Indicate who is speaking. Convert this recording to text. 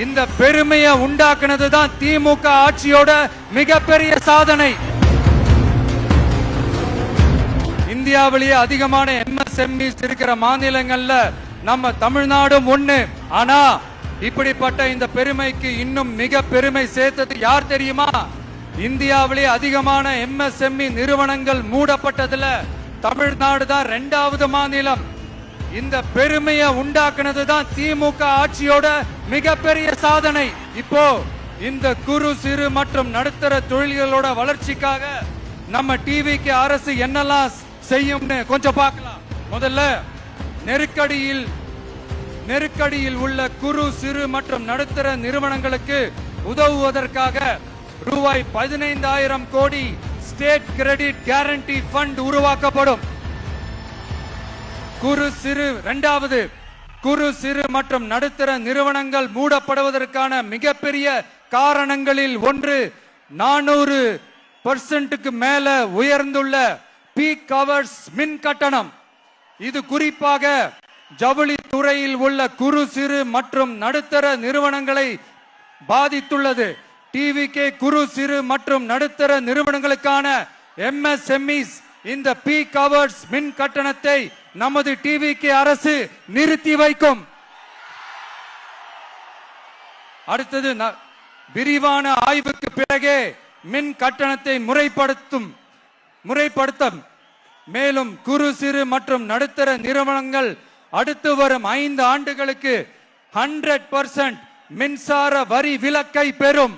Speaker 1: இந்த பெருமையை உண்டாக்குனதுதான் திமுக ஆட்சியோட மிகப்பெரிய சாதனை. இந்தியாவிலேயே அதிகமான எம்எஸ்எம்இஸ் இருக்கிற மாநிலங்கள்ல நம்ம தமிழ்நாடும் ஒண்ணு. ஆனா இப்படிப்பட்ட இந்த பெருமைக்கு இன்னும் மிக பெருமை சேர்த்தது யார் தெரியுமா? இந்தியாவிலேயே அதிகமான எம்எஸ்எம்இ நிறுவனங்கள் மூடப்பட்டதுல தமிழ்நாடு தான் 2வது மாநிலம். இந்த பெருமையை உண்டாக்குனதுதான் திமுக ஆட்சியோட மிகப்பெரிய சாதனை. இப்போ இந்த குறு சிறு மற்றும் நடுத்தர தொழில்களோட வளர்ச்சிக்காக நம்ம டிவிக்கு அரசு என்னெல்லாம் செய்யும்னு கொஞ்சம் பார்க்கலாம். முதல்ல நெருக்கடியில் உள்ள குறு சிறு மற்றும் நடுத்தர நிறுவனங்களுக்கு உதவுவதற்காக ரூபாய் 15,000 கோடி ஸ்டேட் கிரெடிட் கேரண்டி ஃபண்ட் உருவாக்கப்படும். இரண்டாவது, குறு சிறு மற்றும் நடுத்தர நிறுவனங்கள் மூடப்படுவதற்கான மிகப்பெரிய காரணங்களில் ஒன்று 400% மேல உயர்ந்துள்ள பீக் ஹவர்ஸ் மின் கட்டணம். இது குறிப்பாக ஜவுளி துறையில் உள்ள குறு சிறு மற்றும் நடுத்தர நிறுவனங்களை பாதித்துள்ளது. டிவிகே குறு சிறு மற்றும் நடுத்தர நிறுவனங்களுக்கான எம்எஸ்எம்இஸ் இந்த பீக் ஹவர்ஸ் மின் கட்டணத்தை நமது டிவிகே அரசு நிறுத்தி வைக்கும். அடுத்தது, விரிவான ஆய்வுக்கு பிறகே மின் கட்டணத்தை முறைப்படுத்தும். மேலும் குறு சிறு மற்றும் நடுத்தர நிறுவனங்கள் அடுத்து வரும் 5 ஆண்டுகளுக்கு 100% மின்சார வரி விலக்கை பெறும்.